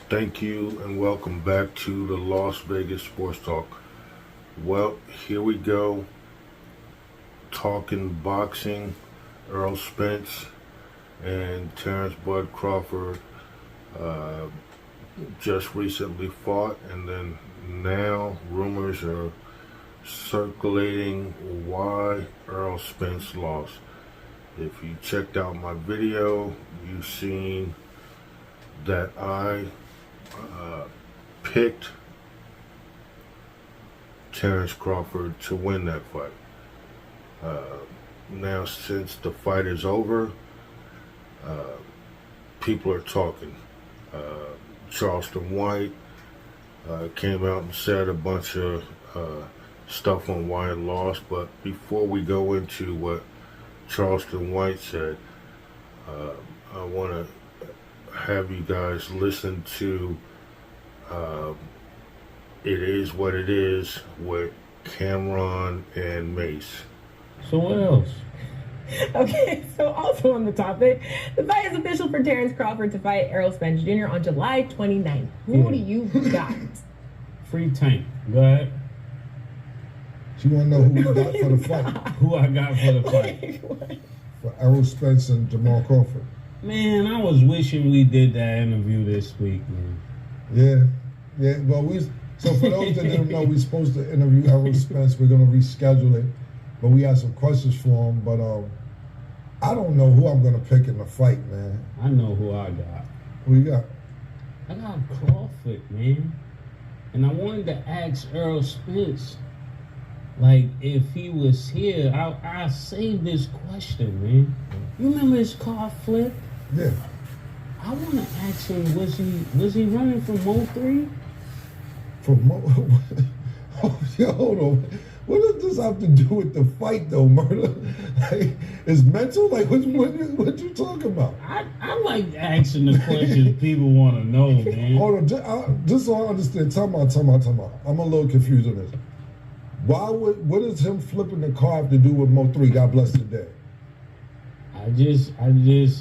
Thank you and welcome back to the Las Vegas Sports Talk. Well, here we go, talking boxing. Errol Spence and Terence Bud Crawford just recently fought, and then now rumors are circulating why Errol Spence lost. If you checked out my video, you've seen that I picked Terence Crawford to win that fight. Now, since the fight is over, people are talking. Charleston White came out and said a bunch of stuff on why it lost, but before we go into what Charleston White said, I want to have you guys listen to It Is What It Is with Camron and Mase. So what else? Okay, so also on the topic, the fight is official for Terence Crawford to fight Errol Spence Jr. on July 29th. Who do you got? Free Tank. Go ahead. You want to know who we got for the fight? Who I got for the fight? For Errol Spence and Jamal Crawford. Man, I was wishing we did that interview this week, man. Yeah. Well, so for those that didn't know, we're supposed to interview Errol Spence. We're going to reschedule it, but we had some questions for him. But I don't know who I'm going to pick in the fight, man. I know who I got. Who you got? I got Crawford, man. And I wanted to ask Errol Spence, like, if he was here, I saved this question, man. You remember his car flip? Yeah. I want to ask him, was he running from Mo 3? From hold on. What does this have to do with the fight, though, Murder? Like, is mental? Like, what you talking about? I like asking the questions people want to know, man. Hold on, just so I understand. Time out. I'm a little confused on this. What does him flipping the car have to do with Mo 3? God bless the dead. I just.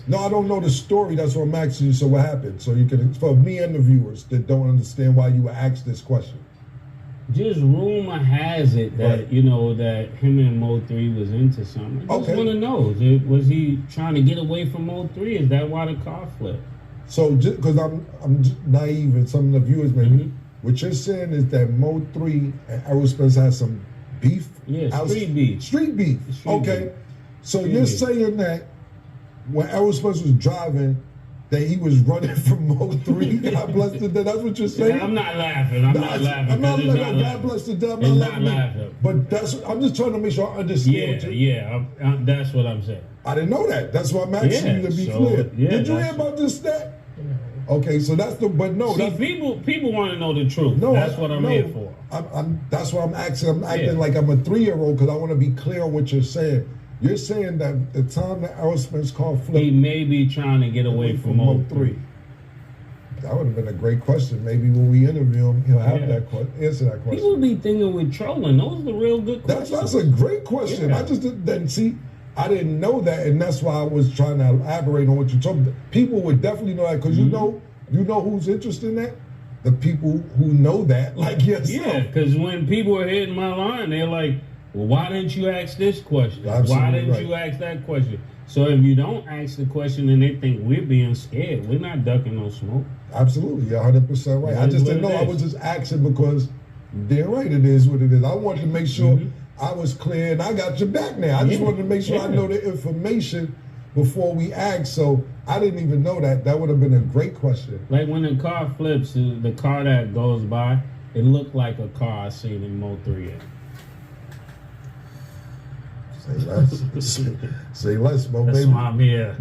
No, I don't know the story. That's what I'm asking you. So what happened? So you can, for me and the viewers that don't understand why you were asked this question. Just rumor has it that, right, you know, that him and Mo 3 was into something. I just want to know, was he trying to get away from Mo 3? Is that why the car flipped? So, because I'm naive and some of the viewers maybe, what you're saying is that Mo 3 and Errol Spence had some beef? Yeah, street beef. Street beef. Okay. So you're saying that when Errol Spence was driving, that he was running from Mo 3? God bless the dead. That's what you're saying? Yeah, I'm not laughing. I'm not laughing. I'm not laughing. God bless the dead. I'm not laughing. But I'm just trying to make sure I understand. That's what I'm saying. I didn't know that. That's why I'm asking you to be clear. Yeah, did you hear about this stat? Okay, so that's the. But no, see, people want to know the truth. No, that's what I'm here for. That's why I'm asking. I'm acting like I'm a 3-year-old because I want to be clear on what you're saying. You're saying that the time that Errol Spence car flipped, he may be trying to get away from Mo 3. That would have been a great question. Maybe when we interview him, he'll have that answer that question. People be thinking we're trolling. Those are the real good questions. That's a great question. I just didn't see. I didn't know that, and that's why I was trying to elaborate on what you're talking about. People would definitely know that because you know who's interested in that? The people who know that, like yourself. Yeah, because when people are hitting my line, they're like, well, why didn't you ask this question? Absolutely why didn't you ask that question? So if you don't ask the question and they think we're being scared, we're not ducking no smoke. Absolutely, you're 100% right. I just didn't know. I was just asking because they're right. It is what it is. I wanted to make sure I was clear, and I got your back now. I just wanted to make sure I know the information before we ask. So I didn't even know that. That would have been a great question. Like when the car flips, the car that goes by, it looked like a car I seen in Mo 3 in. Say less, Mo. That's why I'm here.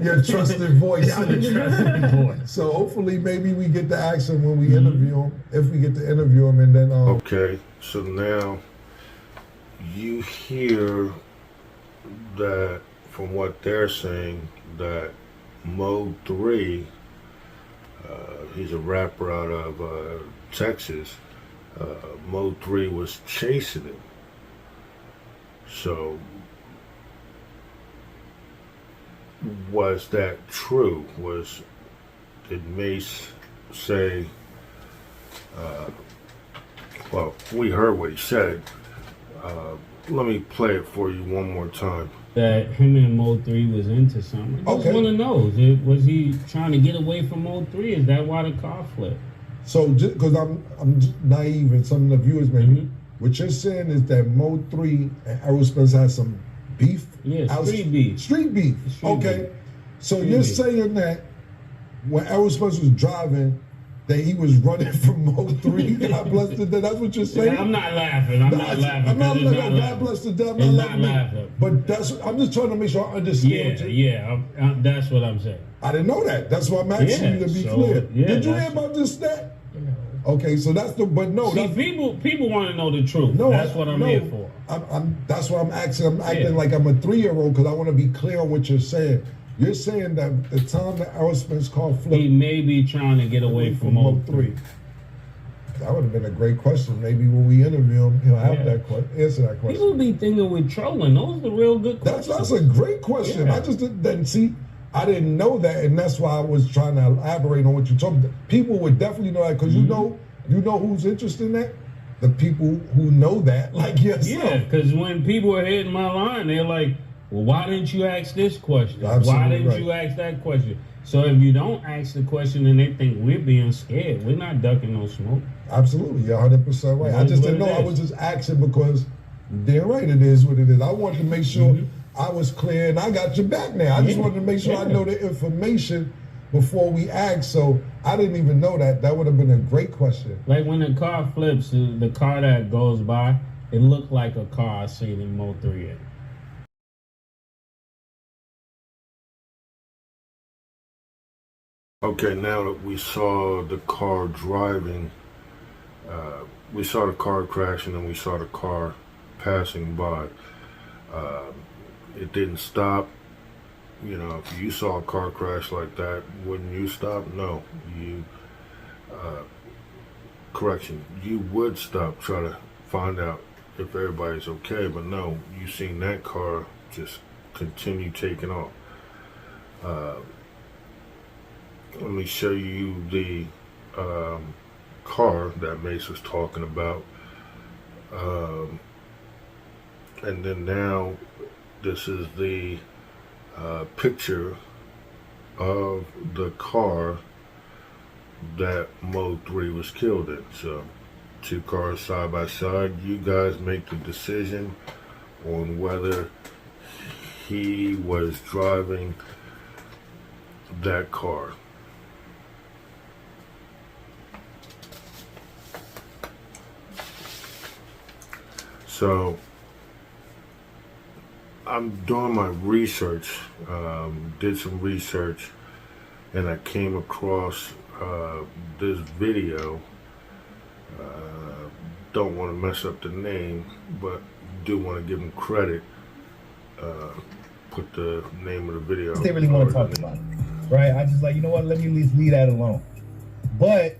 Your trusted voice. Trusted voice. So hopefully, maybe we get to ask him when we interview him, if we get to interview him, and then. Okay, so now you hear that from what they're saying that Mo 3, He's a rapper out of Texas. Mo 3 was chasing him. So, was that true? Did Mase say, well, we heard what he said. Let me play it for you one more time. That him and Mo 3 was into something. I just want to know, was he trying to get away from Mo 3? Is that why the car flipped? So, because I'm naive and some of the viewers maybe, what you're saying is that Mo 3 and Errol Spence had some beef? Yeah, street beef. Street beef. Okay. So you're saying that when Errol Spence was driving, that he was running from Mo 3? God bless the dead. That's what you're saying? Yeah, I'm not laughing. I'm not laughing. I'm not laughing. God bless the dead. I'm not laughing. But I'm just trying to make sure I understand. That's what I'm saying. I didn't know that. That's why I'm asking you to be clear. Did you hear about this stat? Okay, so that's but no. See, people want to know the truth. No, that's what I'm here for. That's why I'm asking. I'm acting like I'm a 3-year-old because I want to be clear on what you're saying. You're saying that the time that Errol Spence car flipped, he may be trying to get away from Mo 3. That would have been a great question. Maybe when we interview him, he'll have answer that question. People be thinking we're trolling. Those are the real good questions. That's a great question. Yeah. I just didn't see. I didn't know that, and that's why I was trying to elaborate on what you're talking about. People would definitely know that because you know who's interested in that? The people who know that, like yourself. Yeah, because when people are hitting my line, they're like, well, why didn't you ask this question? Absolutely why didn't you ask that question? So if you don't ask the question and they think we're being scared, we're not ducking no smoke. Absolutely, you're 100% right. I just didn't know. I was just asking because they're right. It is what it is. I wanted to make sure I was clear, and I got your back now. I just wanted to make sure I know the information before we ask. So I didn't even know that. That would have been a great question. Like when the car flips, the car that goes by, it looked like a car I seen in Mo 3 in. Okay, now that we saw the car driving, we saw the car crashing and we saw the car passing by. It didn't stop. You know, if you saw a car crash like that, wouldn't you stop? No. Correction, you would stop, try to find out if everybody's okay, but no, you seen that car just continue taking off. Let me show you the car that Mase was talking about. And then now this is the picture of the car that Mo 3 was killed in. So 2 cars side by side. You guys make the decision on whether he was driving that car. So I'm doing my research, did some research, and I came across this video. Don't want to mess up the name, but do want to give him credit. Put the name of the video. They really want to talk about it, right? I just like, you know what, let me at least leave that alone. But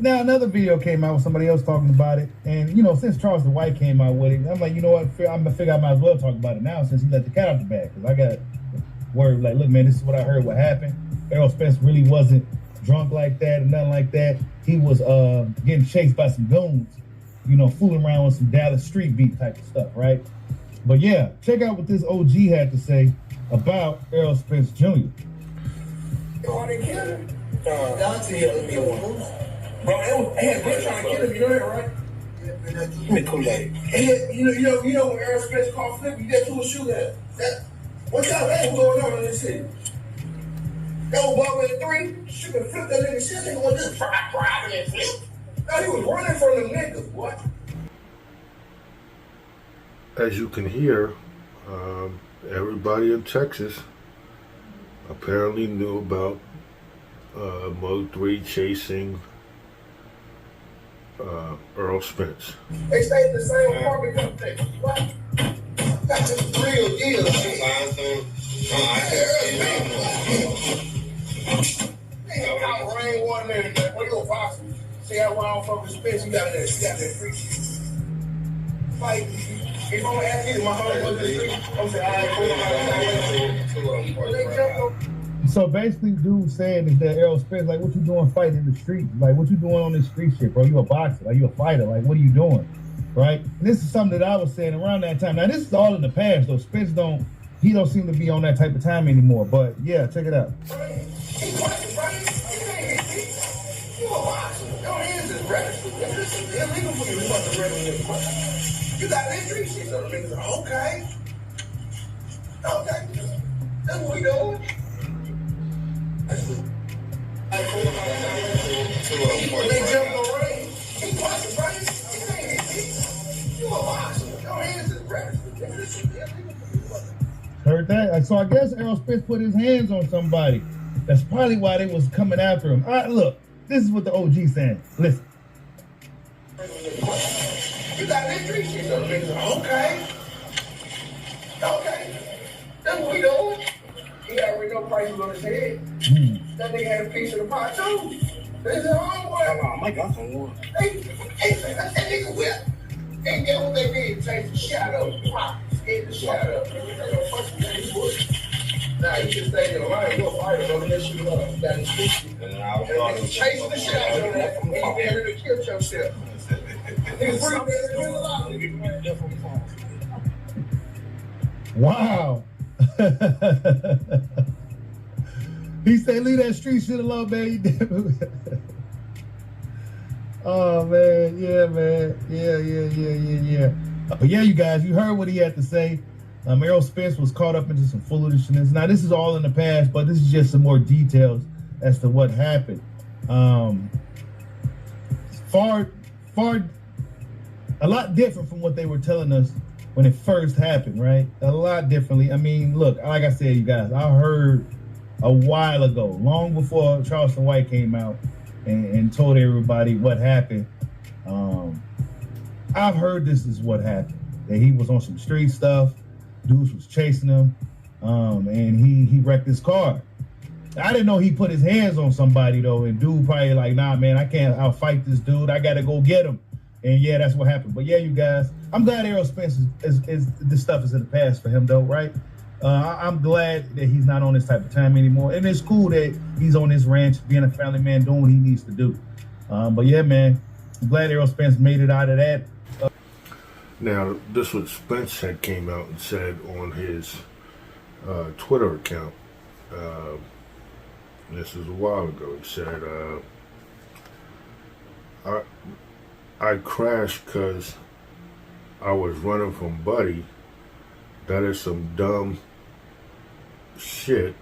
now another video came out with somebody else talking about it, and you know, since Charleston White came out with it, I'm like, you know what, I'm gonna figure I might as well talk about it now since he let the cat out the bag. Because I got word like, look, man, this is what I heard. What happened? Errol Spence really wasn't drunk like that or nothing like that. He was getting chased by some goons, you know, fooling around with some Dallas street beat type of stuff, right? But yeah, check out what this OG had to say about Errol Spence Jr. Oh, they killed him? Dante held me one. Bro, they been trying to kill him, you know that, right? Let me cool that. You know when Errol Spence called flip, you get to a shootout. What kind of thing going on in this city? That was ball with 3, shoot and flip that nigga shit, nigga was just driving and flip. No, he was running from them niggas, what? As you can hear, everybody in Texas apparently knew about Mo 3 chasing Errol Spence. They stayed in the same apartment complex. What? That's just real deal. Rainwater going there today. What you gonna box him? See how wrong from the Spence? You got that free shit. Fight. If I'm gonna ask you, my heart was I'm saying, all right, So basically, dude saying is that Errol Spence, like, what you doing fighting in the street? Like, what you doing on this street shit, bro? You a boxer? Like, you a fighter? Like, what are you doing? Right? And this is something that I was saying around that time. Now, this is all in the past, though. Spence don't seem to be on that type of time anymore. But yeah, check it out. You got that street shit, so the niggas are okay. That's what we doing. They jump on range. He watching, right? You a boxer. Your hands is ready. Heard that? So I guess Errol Spence put his hands on somebody. That's probably why they was coming after him. All right, look, this is what the OG saying. Listen. You got that street shit, so the niggas are okay. That's what we doing. He already know prices on his head. That nigga had a piece of the pot too. This is homeboy. My God, someone. Hey, that nigga whip. And get what they did? Change the shadow. Get the shadow. Nah, you just stay in the line. You're a fighter. Don't let you up. You got his feet. And nigga chasing the shadow. And you get ready to kill yourself. Wow. He said, leave that street shit alone, man. Oh, man. Yeah, man. Yeah. But yeah, you guys, you heard what he had to say. Errol Spence was caught up into some foolishness. Now, this is all in the past, but this is just some more details as to what happened. A lot different from what they were telling us when it first happened, right? A lot differently. I mean, look, like I said, you guys, I heard a while ago, long before Charleston White came out and told everybody what happened. I've heard this is what happened, that he was on some street stuff, dudes was chasing him, and he wrecked his car. I didn't know he put his hands on somebody, though, and dude probably like, nah, man, I can't outfight this dude. I got to go get him. And yeah, that's what happened. But yeah, you guys, I'm glad Errol Spence is this stuff is in the past for him, though, right? I'm glad that he's not on this type of time anymore. And it's cool that he's on his ranch, being a family man, doing what he needs to do. But yeah, man, I'm glad Errol Spence made it out of that. Now, this was Spence had came out and said on his Twitter account. This is a while ago. He said, I crashed because I was running from Buddy. That is some dumb shit.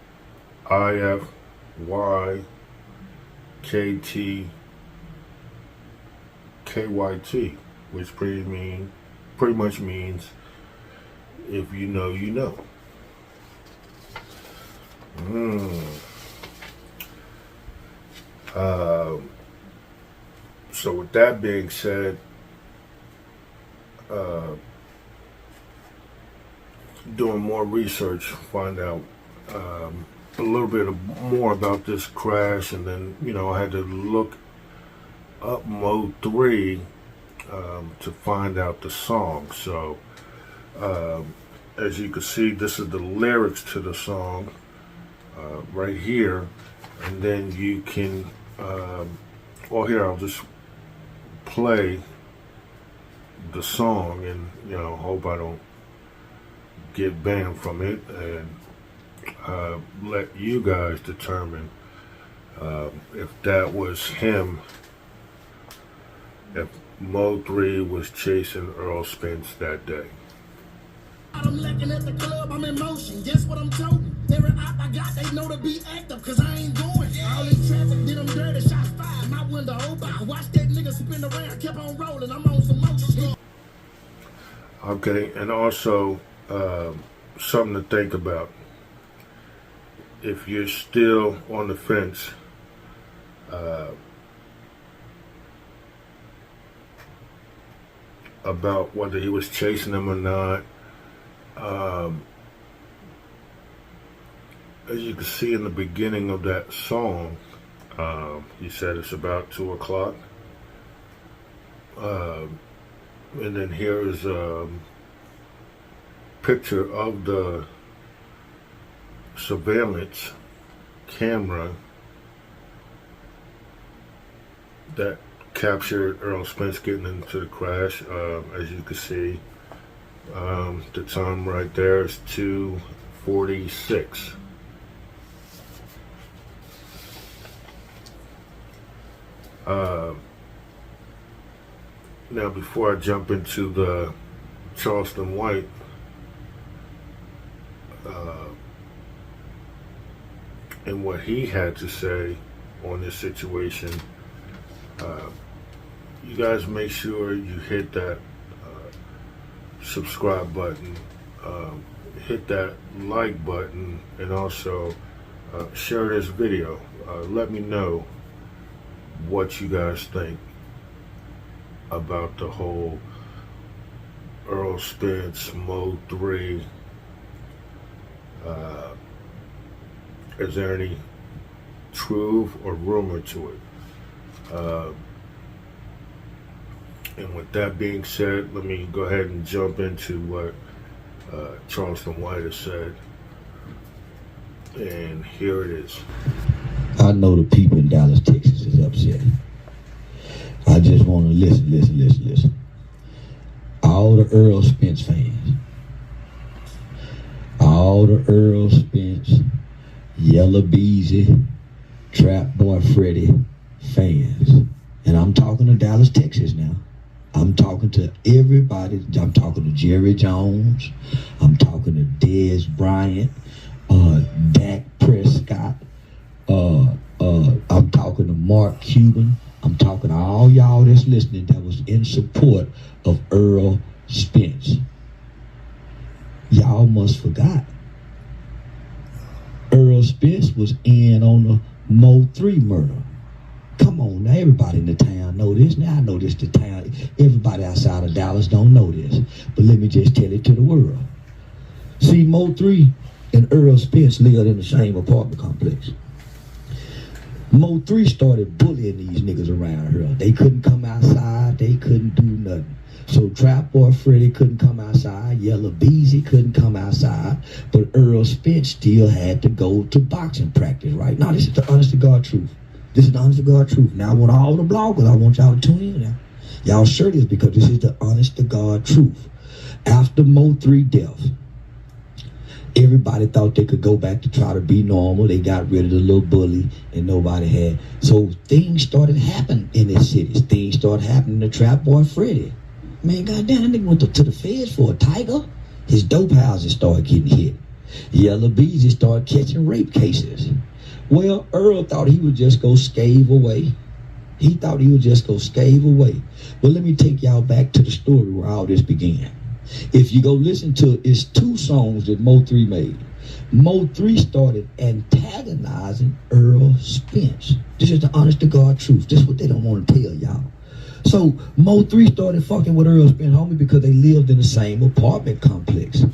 IFYKTKYT, which pretty much means if you know, you know. So with that being said, doing more research, find out a little bit more about this crash, and then I had to look up Mode 3 to find out the song. So as you can see, this is the lyrics to the song right here, and then you can well, here I'll just play the song, and hope I don't get banned from it, and let you guys determine if that was him, if Mode 3 was chasing Errol Spence that day. I'm lacking at the club, I'm in motion. Guess what I'm toting? Every op I got, they know to be active, cause I ain't going. All this traffic, did them dirty, shots fired, my window open. Watch that nigga spin around, kept on rolling, I'm on some motion. Okay, and also something to think about. If you're still on the fence, about whether he was chasing him or not, as you can see in the beginning of that song, He said it's about 2 o'clock. And then here is a picture of the surveillance camera that captured Errol Spence getting into the crash. As you can see, the time right there is 2:46. Now, before I jump into the Charleston White, and what he had to say on this situation, you guys make sure you hit that subscribe button, hit that like button, and also share this video. Let me know what you guys think about the whole Errol Spence Mode 3. Is there any truth or rumor to it? And with that being said, let me go ahead and jump into what Charleston White has said. And here it is. I know the people in Dallas, Texas is upset. I just want to listen. All the Errol Spence fans, all the Errol Spence, Yellow Beezy, Trap Boy Freddy fans, and I'm talking to Dallas, Texas now. I'm talking to everybody. I'm talking to Jerry Jones. I'm talking to Dez Bryant, Dak Prescott. I'm talking to Mark Cuban. I'm talking to all y'all that's listening that was in support of Errol Spence. Y'all must forgot. Errol Spence was in on the Mo 3 murder. Come on now, everybody in the town know this. Now I know this, the town. Everybody outside of Dallas don't know this. But let me just tell it to the world. See, Mo 3 and Errol Spence lived in the same apartment complex. Mo 3 started bullying these niggas around here. They couldn't come outside. They couldn't do nothing. So Trap Boy Freddy couldn't come outside. Yellow Beezy couldn't come outside. But Errol Spence still had to go to boxing practice, right? Now, this is the honest to God truth. This is the honest to God truth. Now, I want all the bloggers, I want y'all to tune in now. Y'all share this because this is the honest to God truth. After Mo 3 death, everybody thought they could go back to try to be normal. They got rid of the little bully and nobody had. So things started happening in this city. Things started happening to Trap Boy Freddy. Man, goddamn, that nigga went to the feds for a tiger. His dope houses started getting hit. Yellow Beezy started catching rape cases. Well, Earl thought he would just go scave away. He thought he would just go scave away. Well, let me take y'all back to the story where all this began. If you go listen to it, it's 2 songs that Mo 3 made. Mo 3 started antagonizing Errol Spence. This is the honest to God truth. This is what they don't want to tell y'all. So Mo 3 started fucking with Errol Spence, homie, because they lived in the same apartment complex.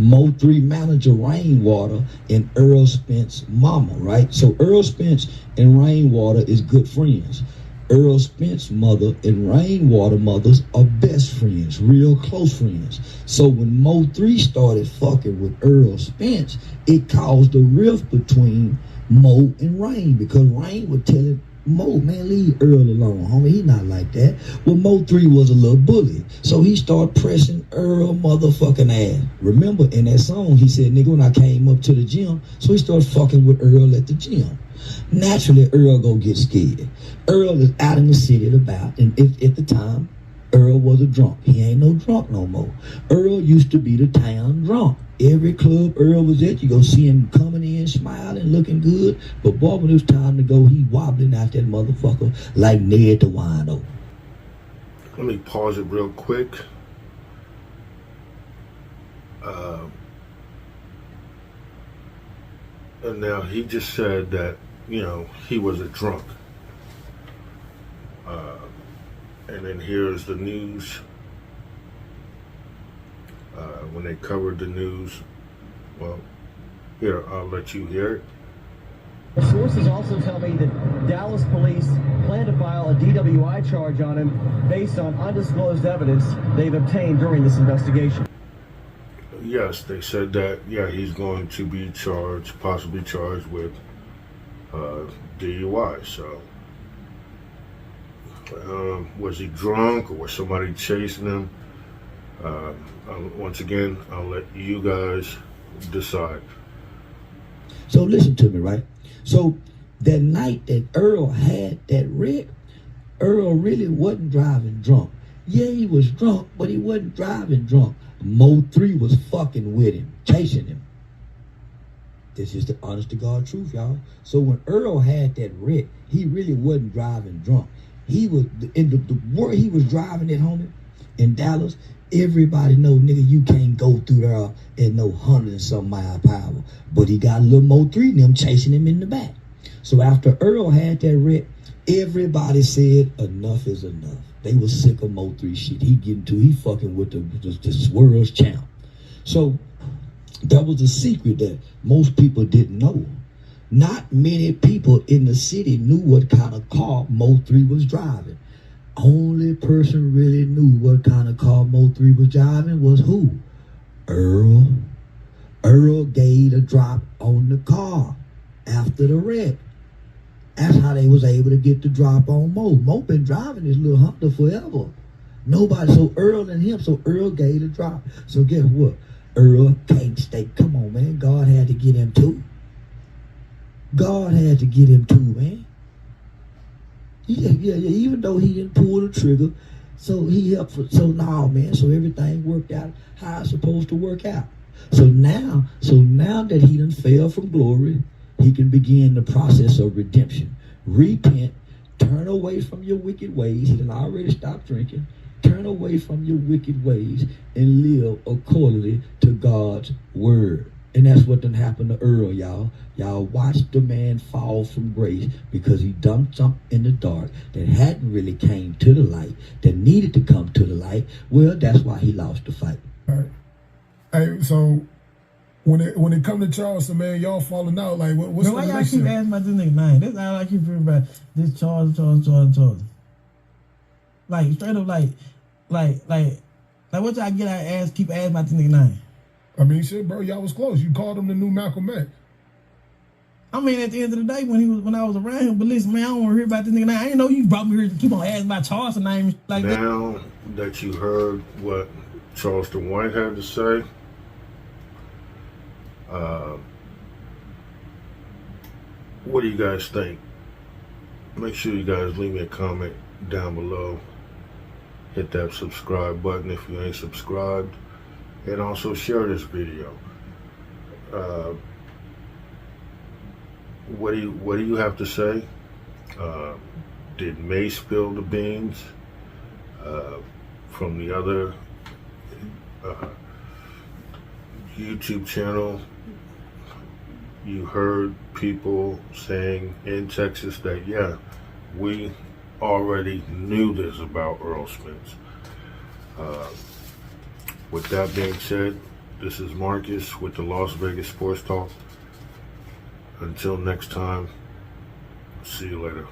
Mo 3 manager Rainwater and Errol Spence mama, right? So Errol Spence and Rainwater is good friends. Errol Spence mother and Rainwater mothers are best friends, real close friends. So when Mo 3 started fucking with Errol Spence, it caused a rift between Mo and Rain, because Rain would tell it, Mo, man, leave Earl alone, homie. He not like that. Well, Mo 3 was a little bully. So he started pressing Earl motherfucking ass. Remember, in that song, he said, nigga, when I came up to the gym, so he started fucking with Earl at the gym. Naturally, Earl go get scared. Earl is out in the city about, and at the time, Earl was a drunk. He ain't no drunk no more. Earl used to be the town drunk. Every club Earl was at, you go see him coming in, smiling, looking good. But boy, when it was time to go, he wobbling out that motherfucker like Ned the Wino. Let me pause it real quick. And now he just said that, you know, he was a drunk. And then here's the news. When they covered the news, well, here, I'll let you hear it. Sources also tell me that Dallas police plan to file a DWI charge on him based on undisclosed evidence they've obtained during this investigation. Yes, they said that, yeah, he's going to be charged, possibly charged with DUI. So, was he drunk or was somebody chasing him? Once again, I'll let you guys decide. So listen to me, right? So that night that Earl had that wreck, Earl really wasn't driving drunk. Yeah, he was drunk, but he wasn't driving drunk. Mo 3 was fucking with him, chasing him. This is the honest to God truth, y'all. So when Earl had that wreck, he really wasn't driving drunk. He was in the where he was driving it, homie, in Dallas. Everybody know, nigga, you can't go through there at no 100 and some mile per hour. But he got a little Mo 3 and them chasing him in the back. So after Earl had that wreck, everybody said enough is enough. They was sick of Mo 3 shit. He fucking with the world's champ. So that was a secret that most people didn't know. Not many people in the city knew what kind of car Mo 3 was driving. Only person really knew what kind of car Mo 3 was driving was who? Earl. Earl gave a drop on the car after the wreck. That's how they was able to get the drop on Mo. Mo been driving this little Honda forever. Nobody, so Earl and him, so Earl gave the drop. So guess what? Earl can't stay. Come on, man. God had to get him too. God had to get him too, man. Yeah. Even though he didn't pull the trigger, so he helped. So now, man, so everything worked out how it's supposed to work out. So now that he done fell from glory, he can begin the process of redemption. Repent, turn away from your wicked ways. He done already stopped drinking. Turn away from your wicked ways and live accordingly to God's word. And that's what done happened to Earl, y'all. Y'all watched the man fall from grace because he done something in the dark that hadn't really came to the light, that needed to come to the light. Well, that's why he lost the fight. All right. Hey, so when it come to Charleston, man, y'all falling out. Like, what's the why relationship? y'all keep asking about this nigga name? That's all I keep hearing about. This Charles. Like, straight up, like, what y'all get out ass keep asking about this nigga name? I mean, shit, bro, y'all was close. You called him the new Malcolm X. I mean, at the end of the day, when I was around him, but listen, man, I don't want to hear about this nigga name. I didn't know you brought me here to keep on asking about Charleston name like that. Now that you heard what Charleston White had to say, what do you guys think? Make sure you guys leave me a comment down below. Hit that subscribe button if you ain't subscribed. And also share this video. What do you have to say? Did Mase spill the beans from the other YouTube channel? You heard people saying in Texas that, yeah, we already knew this about Errol Spence. With that being said, this is Marcus with the Las Vegas Sports Talk. Until next time, see you later.